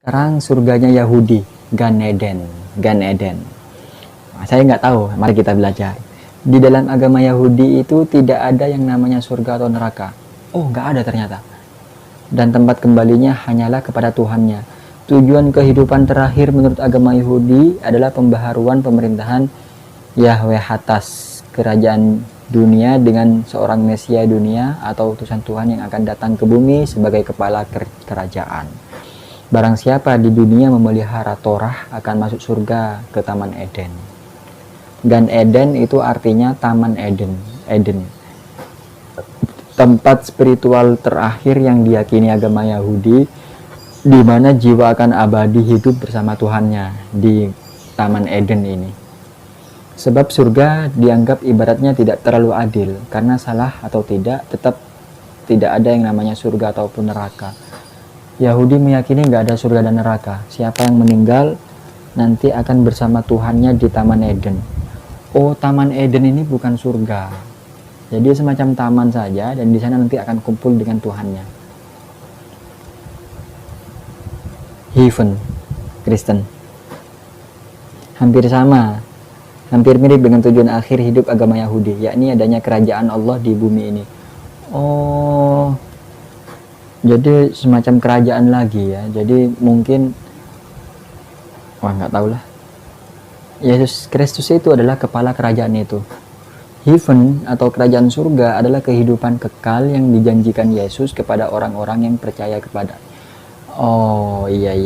Sekarang surganya Yahudi, Gan Eden. Gan Eden. Nah, saya nggak tahu, mari kita belajar. Di dalam agama Yahudi itu tidak ada yang namanya surga atau neraka. Oh, nggak ada ternyata. Dan tempat kembalinya hanyalah kepada Tuhannya. Tujuan kehidupan terakhir menurut agama Yahudi adalah pembaharuan pemerintahan Yahweh atas kerajaan dunia dengan seorang Mesia dunia atau utusan Tuhan yang akan datang ke bumi sebagai kepala kerajaan. Barang siapa di dunia memelihara Torah akan masuk surga ke Taman Eden. Gan Eden itu artinya Taman Eden. Eden. Tempat spiritual terakhir yang diyakini agama Yahudi, di mana jiwa akan abadi hidup bersama Tuhannya di Taman Eden ini. Sebab surga dianggap ibaratnya tidak terlalu adil, karena salah atau tidak, tetap tidak ada yang namanya surga ataupun neraka. Yahudi meyakini nggak ada surga dan neraka. Siapa yang meninggal nanti akan bersama Tuhannya di Taman Eden. Oh, Taman Eden ini bukan surga. Jadi semacam taman saja, dan di sana nanti akan kumpul dengan Tuhannya. Heaven, Kristen. Hampir sama, hampir mirip dengan tujuan akhir hidup agama Yahudi, yakni adanya kerajaan Allah di bumi ini. Oh, jadi semacam kerajaan lagi ya. Jadi mungkin, wah nggak tahu lah. Yesus Kristus itu adalah kepala kerajaan itu. Heaven atau kerajaan surga adalah kehidupan kekal yang dijanjikan Yesus kepada orang-orang yang percaya kepada. Oh iya.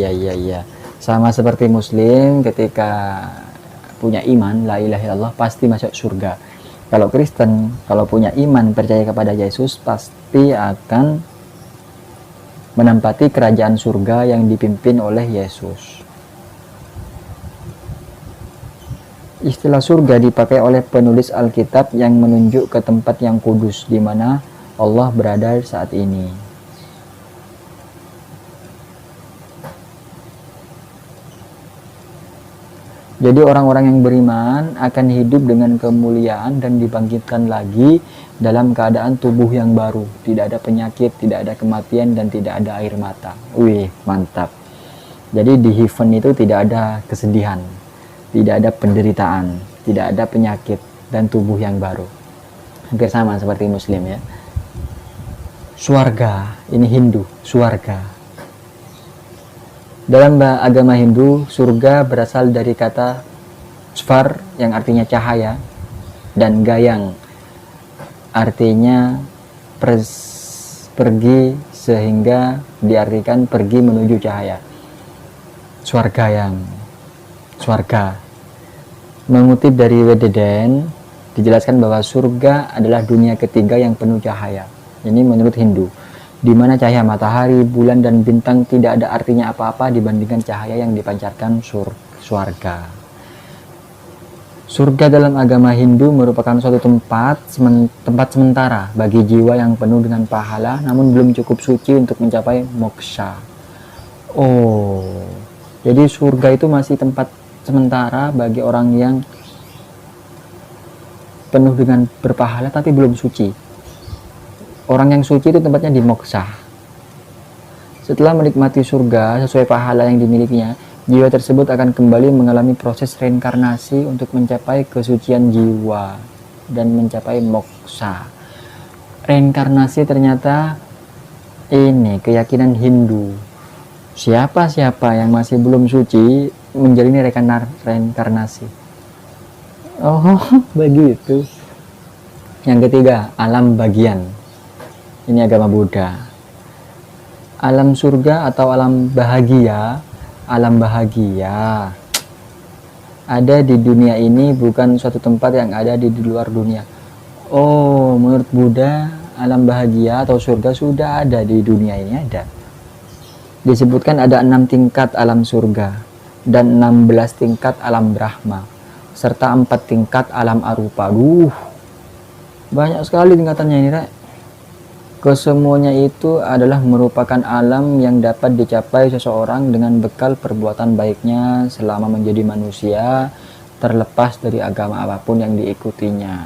Sama seperti Muslim ketika punya iman la ilaha illallah pasti masuk surga. Kalau Kristen kalau punya iman percaya kepada Yesus pasti akan menempati kerajaan surga yang dipimpin oleh Yesus. Istilah surga dipakai oleh penulis Alkitab yang menunjuk ke tempat yang kudus di mana Allah berada saat ini. Jadi orang-orang yang beriman akan hidup dengan kemuliaan dan dibangkitkan lagi dalam keadaan tubuh yang baru. Tidak ada penyakit, tidak ada kematian, dan tidak ada air mata. Wih, mantap. Jadi di heaven itu tidak ada kesedihan, tidak ada penderitaan, tidak ada penyakit, dan tubuh yang baru. Hampir sama seperti Muslim ya. Swarga, ini Hindu, swarga. Dalam agama Hindu, surga berasal dari kata svar yang artinya cahaya, dan gayang artinya pergi, sehingga diartikan pergi menuju cahaya. Swargayang, swarga. Mengutip dari Wededen, dijelaskan bahwa surga adalah dunia ketiga yang penuh cahaya. Ini menurut Hindu, di mana cahaya matahari, bulan, dan bintang tidak ada artinya apa-apa dibandingkan cahaya yang dipancarkan surga. Surga dalam agama Hindu merupakan suatu tempat sementara bagi jiwa yang penuh dengan pahala namun belum cukup suci untuk mencapai moksha. Oh, jadi surga itu masih tempat sementara bagi orang yang penuh dengan berpahala tapi belum suci. Orang yang suci itu tempatnya di moksha. Setelah menikmati surga sesuai pahala yang dimilikinya, jiwa tersebut akan kembali mengalami proses reinkarnasi untuk mencapai kesucian jiwa dan mencapai moksha. Reinkarnasi ternyata ini keyakinan Hindu. Siapa-siapa yang masih belum suci menjalani reinkarnasi. Oh, begitu. Yang ketiga, alam bagian. Ini agama Buddha. Alam surga atau alam bahagia ada di dunia ini, bukan suatu tempat yang ada di luar dunia. Oh, menurut Buddha, alam bahagia atau surga sudah ada di dunia ini, ada. Disebutkan ada 6 tingkat alam surga dan 16 tingkat alam Brahma serta 4 tingkat alam arupa. Banyak sekali tingkatannya ini, Rek. Kesemuanya itu adalah merupakan alam yang dapat dicapai seseorang dengan bekal perbuatan baiknya selama menjadi manusia, terlepas dari agama apapun yang diikutinya.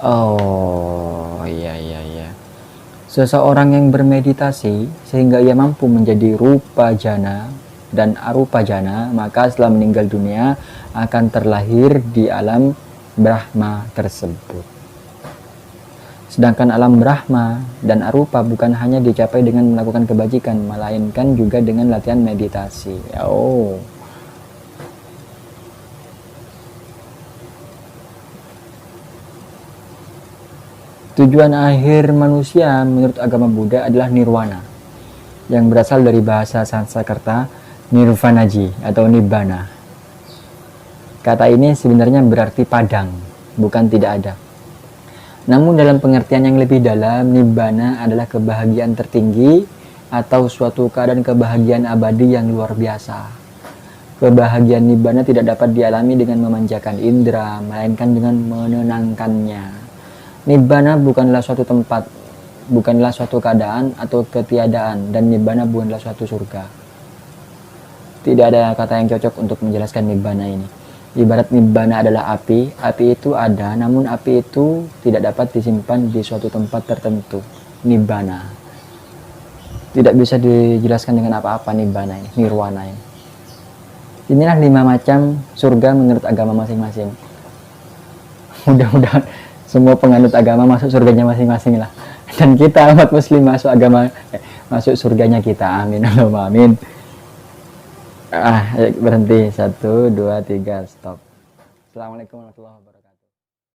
Oh, iya. Seseorang yang bermeditasi sehingga ia mampu menjadi rupa jana, dan arupa jana, maka setelah meninggal dunia akan terlahir di alam Brahma tersebut. Sedangkan alam Brahma dan arupa bukan hanya dicapai dengan melakukan kebajikan, melainkan juga dengan latihan meditasi. Oh. Tujuan akhir manusia menurut agama Buddha adalah nirwana, yang berasal dari bahasa Sanskerta nirvanaji atau nibbana. Kata ini sebenarnya berarti padang, bukan tidak ada. Namun dalam pengertian yang lebih dalam, nibbana adalah kebahagiaan tertinggi atau suatu keadaan kebahagiaan abadi yang luar biasa. Kebahagiaan nibbana tidak dapat dialami dengan memanjakan indera, melainkan dengan menenangkannya. Nibbana bukanlah suatu tempat, bukanlah suatu keadaan atau ketiadaan, dan nibbana bukanlah suatu surga. Tidak ada kata yang cocok untuk menjelaskan nibbana ini. Ibarat nibbana adalah api, api itu ada, namun api itu tidak dapat disimpan di suatu tempat tertentu. Nibbana tidak bisa dijelaskan dengan apa-apa. Nibbana ini, nirwana ini. Inilah 5 macam surga menurut agama masing-masing. Mudah-mudahan semua penganut agama masuk surganya masing-masing lah, dan kita umat muslim masuk surganya kita. Amin, Allahumma amin. Berhenti, 1, 2, 3, stop. Assalamualaikum warahmatullahi wabarakatuh.